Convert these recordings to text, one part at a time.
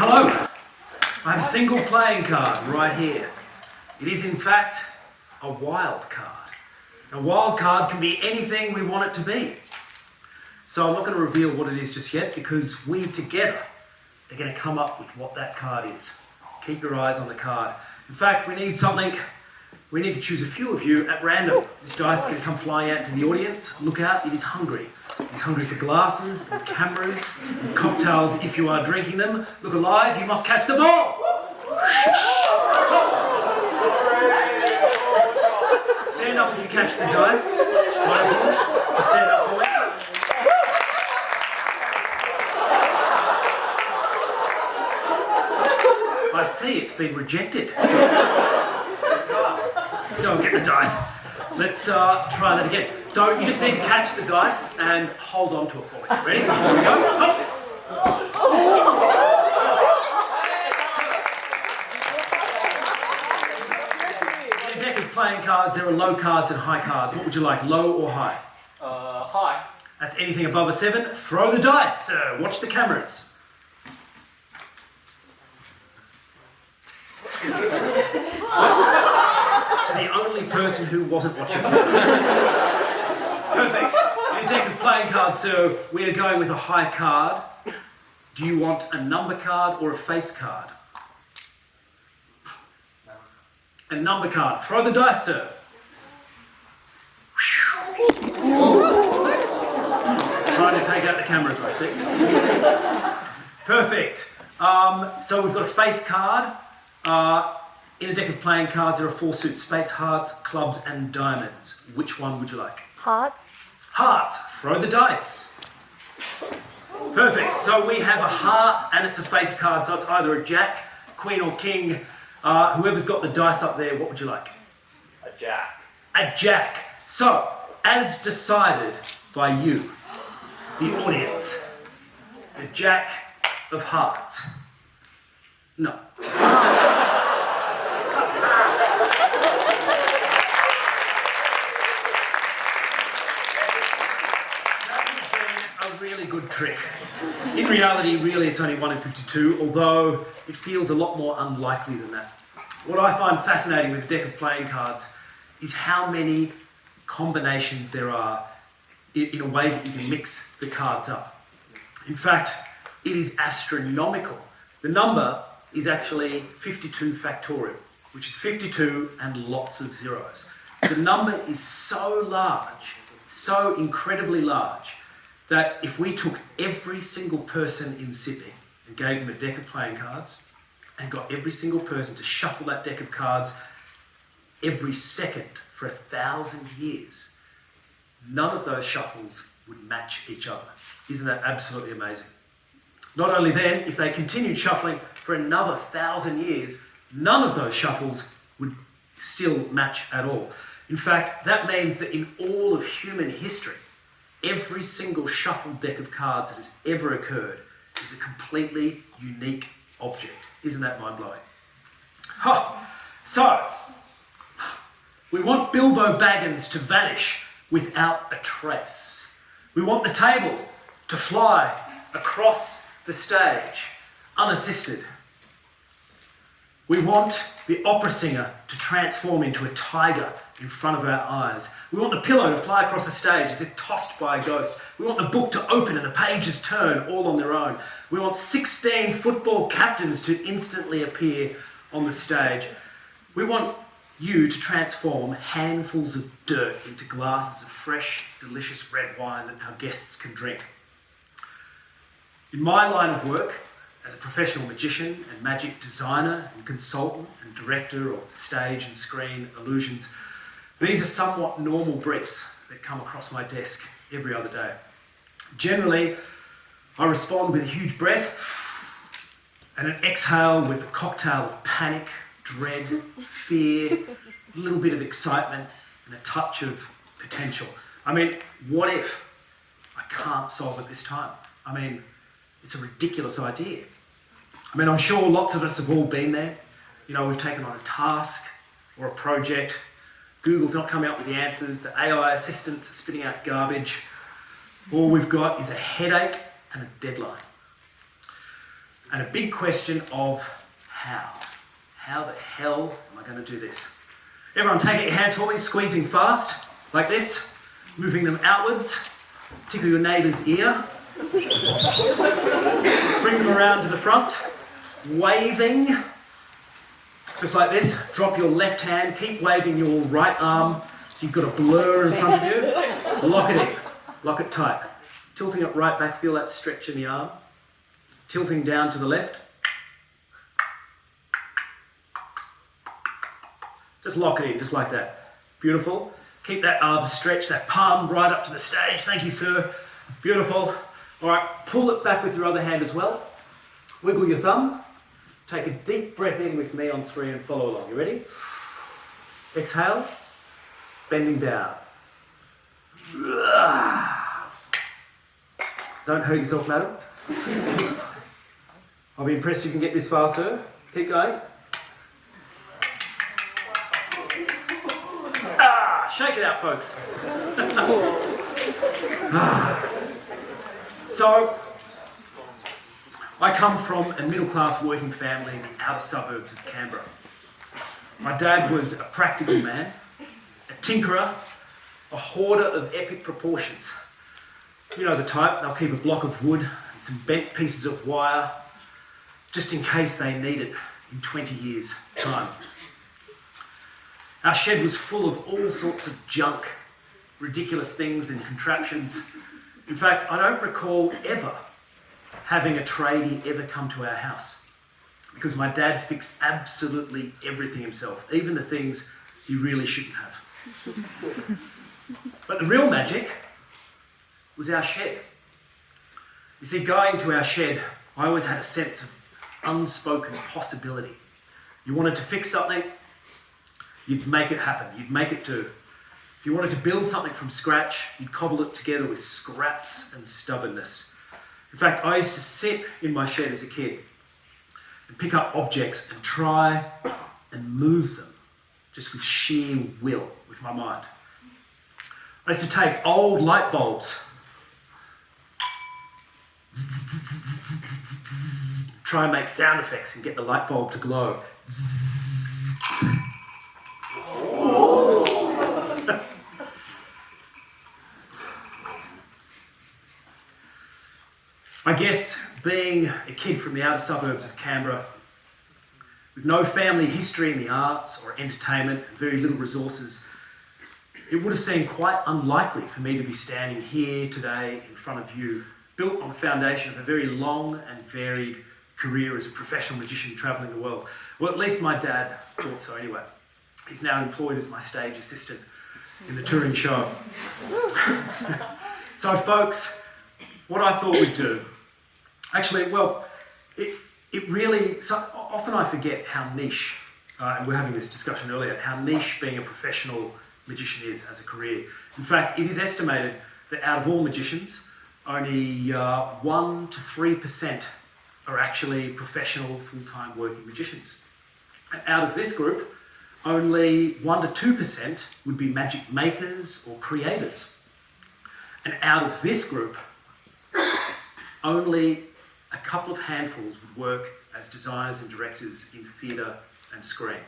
Hello, I have a single playing card right here. It is in fact a wild card. A wild card can be anything we want it to be. So I'm not going to reveal what it is just yet because we together are going to come up with what that card is. Keep your eyes on the card. In fact, we need to choose a few of you at random. This dice is going to come flying out to the audience. Look out, it is hungry. It's hungry for glasses and cameras and cocktails if you are drinking them. Look alive, you must catch the ball! Stand up if you catch the dice. One of you, stand up for it. I see, it's been rejected. Let's go and get the dice. Let's try that again. So you just need to catch the dice and hold on to it for me. Ready? Here we go. Up. In a deck of playing cards, there are low cards and high cards. What would you like, low or high? High. That's anything above a 7. Throw the dice, sir. Watch the cameras. To the only person who wasn't watching. Perfect. In a deck of playing cards, sir, we are going with a high card. Do you want a number card or a face card? A number card. Throw the dice, sir. Trying to take out the cameras, I see. Perfect. So we've got a face card. In a deck of playing cards, there are 4 suits: spades, hearts, clubs, and diamonds. Which one would you like? Hearts. Hearts. Throw the dice. Perfect. So we have a heart and it's a face card. So it's either a jack, queen, or king. Whoever's got the dice up there, what would you like? A jack. A jack. So, as decided by you, the audience, the jack of hearts. No. Really good trick. In reality, really, it's only 1 in 52, although it feels a lot more unlikely than that. What I find fascinating with a deck of playing cards is how many combinations there are in a way that you can mix the cards up. In fact, it is astronomical. The number is actually 52 factorial, which is 52 and lots of zeros. The number is so large, so incredibly large, that if we took every single person in Sydney and gave them a deck of playing cards and got every single person to shuffle that deck of cards every second for 1,000 years, none of those shuffles would match each other. Isn't that absolutely amazing? Not only then, if they continued shuffling for another 1,000 years, none of those shuffles would still match at all. In fact, that means that in all of human history, every single shuffled deck of cards that has ever occurred is a completely unique object. Isn't that mind-blowing? So, we want Bilbo Baggins to vanish without a trace. We want the table to fly across the stage, unassisted. We want the opera singer to transform into a tiger in front of our eyes. We want the pillow to fly across the stage as if tossed by a ghost. We want the book to open and the pages turn all on their own. We want 16 football captains to instantly appear on the stage. We want you to transform handfuls of dirt into glasses of fresh, delicious red wine that our guests can drink. In my line of work, as a professional magician and magic designer and consultant and director of stage and screen illusions, these are somewhat normal briefs that come across my desk every other day. Generally, I respond with a huge breath and an exhale with a cocktail of panic, dread, fear, a little bit of excitement, and a touch of potential. I mean, what if I can't solve it this time? I mean, it's a ridiculous idea. I mean, I'm sure lots of us have all been there. You know, we've taken on a task or a project. Google's not coming up with the answers. The AI assistants are spitting out garbage. All we've got is a headache and a deadline. and a big question of how. How the hell am I going to do this? Everyone take out your hands for me, squeezing fast, like this, moving them outwards, tickle your neighbour's ear, bring them around to the front, waving, just like this, drop your left hand, keep waving your right arm, so you've got a blur in front of you, lock it in, lock it tight, tilting it right back, feel that stretch in the arm, tilting down to the left, just lock it in, just like that. Beautiful. Keep that arm stretched, that palm right up to the stage. Thank you, sir. Beautiful. All right, pull it back with your other hand as well. Wiggle your thumb. Take a deep breath in with me on 3 and follow along. You ready? Exhale. Bending down. Don't hurt yourself, madam. I'll be impressed you can get this far, sir. Keep going. Shake it out, folks. So, I come from a middle-class working family in the outer suburbs of Canberra. My dad was a practical man, a tinkerer, a hoarder of epic proportions. You know the type, they'll keep a block of wood and some bent pieces of wire just in case they need it in 20 years' time. Our shed was full of all sorts of junk, ridiculous things and contraptions. In fact, I don't recall ever having a tradie ever come to our house because my dad fixed absolutely everything himself, even the things he really shouldn't have. But the real magic was our shed. You see, going to our shed, I always had a sense of unspoken possibility. You wanted to fix something, you'd make it happen, you'd make it do. If you wanted to build something from scratch, you'd cobble it together with scraps and stubbornness. In fact, I used to sit in my shed as a kid and pick up objects and try and move them just with sheer will, with my mind. I used to take old light bulbs, try and make sound effects and get the light bulb to glow. I guess being a kid from the outer suburbs of Canberra, with no family history in the arts or entertainment and very little resources, it would have seemed quite unlikely for me to be standing here today in front of you, built on the foundation of a very long and varied career as a professional magician travelling the world. Well, at least my dad thought so anyway. He's now employed as my stage assistant in the touring show. So folks, what I thought we'd do, actually, well, it really, so often I forget how niche, and we were having this discussion earlier, how niche being a professional magician is as a career. In fact, it is estimated that out of all magicians, only 1 to 3% are actually professional full-time working magicians. And out of this group, only 1 to 2% would be magic makers or creators. And out of this group, only a couple of handfuls would work as designers and directors in theatre and screen.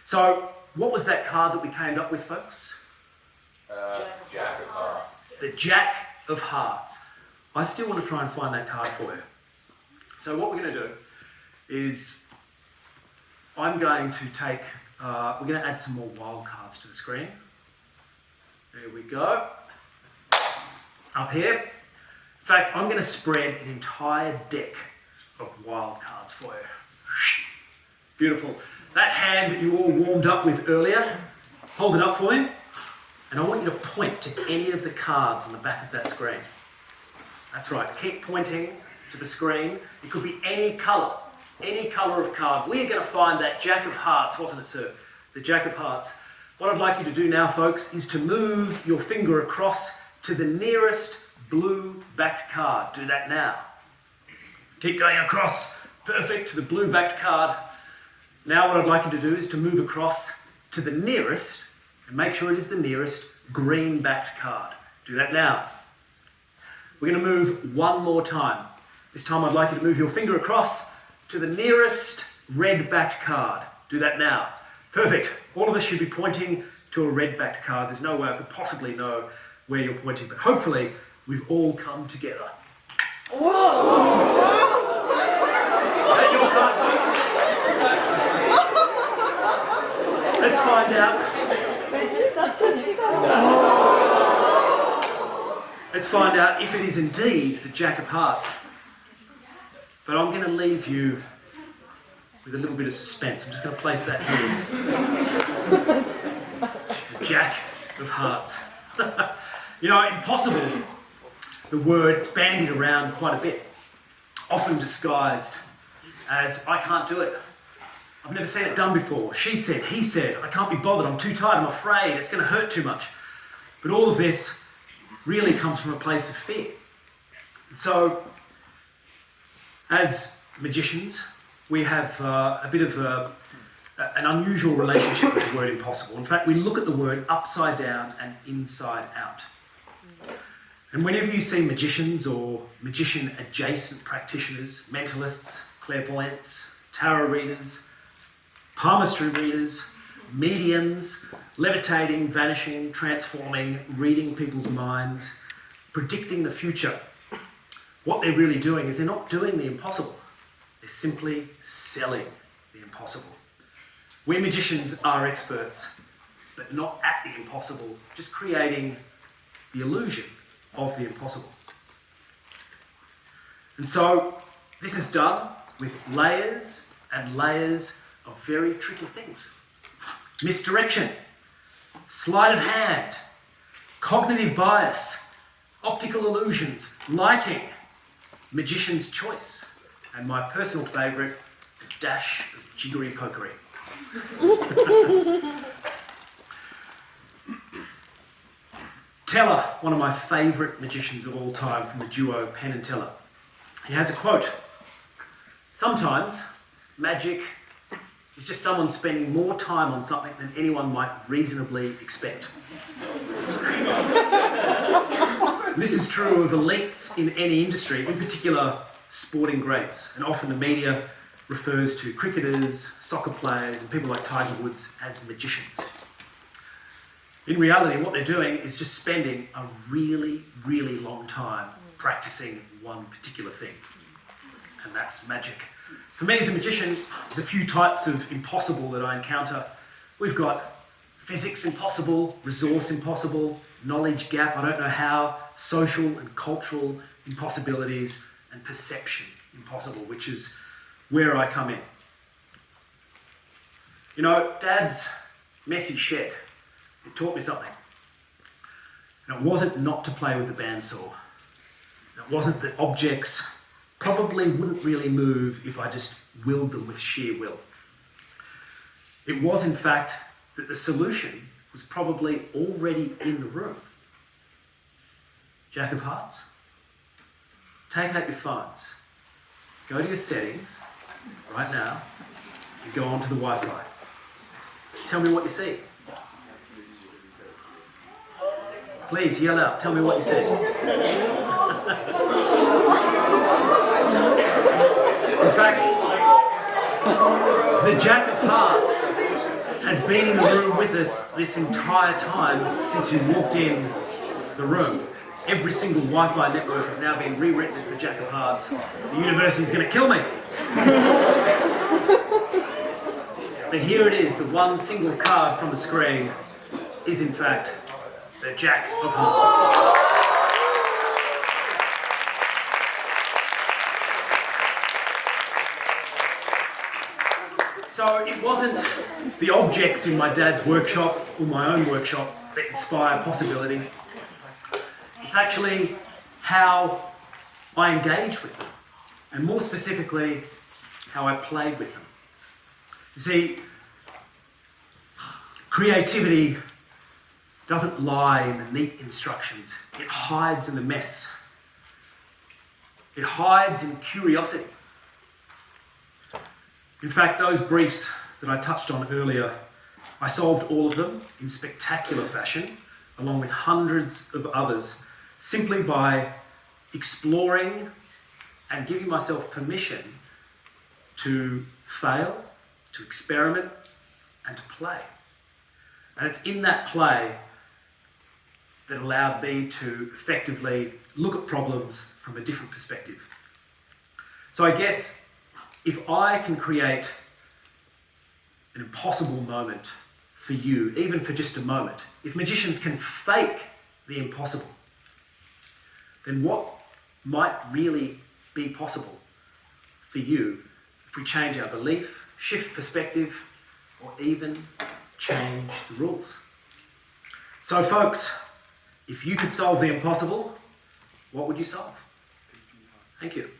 So, what was that card that we came up with, folks? Jack of Hearts. The Jack of Hearts. I still want to try and find that card for you. So what we're going to do is I'm going to take, we're going to add some more wild cards to the screen. There we go. Up here. In fact, I'm going to spread an entire deck of wild cards for you. Beautiful. That hand that you all warmed up with earlier, hold it up for me. And I want you to point to any of the cards on the back of that screen. That's right, keep pointing to the screen. It could be any colour of card. We're going to find that Jack of Hearts, wasn't it, sir? The Jack of Hearts. What I'd like you to do now, folks, is to move your finger across to the nearest blue backed card. Do that now. Keep going across, perfect, to the blue backed card. Now what I'd like you to do is to move across to the nearest, and make sure it is the nearest green backed card. Do that now. We're going to move one more time. This time I'd like you to move your finger across to the nearest red-backed card. Do that now. Perfect. All of us should be pointing to a red-backed card. There's no way I could possibly know where you're pointing, but hopefully we've all come together. Whoa! Is that your card, folks? Let's find out. Let's find out if it is indeed the Jack of Hearts. But I'm going to leave you with a little bit of suspense. I'm just going to place that here. The Jack of Hearts. You know, impossible, the word, it's bandied around quite a bit, often disguised as I can't do it. I've never seen it done before. She said, he said, I can't be bothered, I'm too tired, I'm afraid, it's going to hurt too much. But all of this really comes from a place of fear. So, as magicians, we have a bit of an unusual relationship with the word impossible. In fact, we look at the word upside down and inside out. And whenever you see magicians or magician-adjacent practitioners, mentalists, clairvoyants, tarot readers, palmistry readers, mediums, levitating, vanishing, transforming, reading people's minds, predicting the future, what they're really doing is they're not doing the impossible. They're simply selling the impossible. We magicians are experts, but not at the impossible, just creating the illusion of the impossible. And so this is done with layers and layers of very tricky things. Misdirection, sleight of hand, cognitive bias, optical illusions, lighting, magician's choice, and my personal favourite, a dash of jiggery pokery. Teller, one of my favourite magicians of all time from the duo Penn and Teller, he has a quote. Sometimes magic is just someone spending more time on something than anyone might reasonably expect. This is true of elites in any industry, in particular sporting greats, and often the media refers to cricketers, soccer players, and people like Tiger Woods as magicians. In reality, what they're doing is just spending a really, really long time practicing one particular thing, and that's magic. For me as a magician, there's a few types of impossible that I encounter. We've got physics impossible, resource impossible, knowledge gap, I don't know how, social and cultural impossibilities, and perception impossible, which is where I come in. You know, Dad's messy shed, it taught me something. And it wasn't not to play with the bandsaw. It wasn't that objects probably wouldn't really move if I just willed them with sheer will. It was, in fact, that the solution was probably already in the room. Jack of Hearts, take out your phones, go to your settings right now, and go onto the Wi-Fi. Tell me what you see. Please yell out, tell me what you see. In fact, the Jack of Hearts has been in the room with us this entire time since you walked in the room. Every single Wi-Fi network has now been rewritten as the Jack of Hearts. The university's going to kill me. But here it is, the one single card from the screen is in fact the Jack of Hearts. So it wasn't the objects in my dad's workshop or my own workshop that inspire possibility. It's actually how I engage with them, and more specifically, how I play with them. You see, creativity doesn't lie in the neat instructions. It hides in the mess. It hides in curiosity. In fact, those briefs that I touched on earlier, I solved all of them in spectacular fashion, along with hundreds of others, simply by exploring and giving myself permission to fail, to experiment, and to play. And it's in that play that allowed me to effectively look at problems from a different perspective. So I guess if I can create an impossible moment for you, even for just a moment, if magicians can fake the impossible, then what might really be possible for you if we change our belief, shift perspective, or even change the rules? So folks, if you could solve the impossible, what would you solve? Thank you.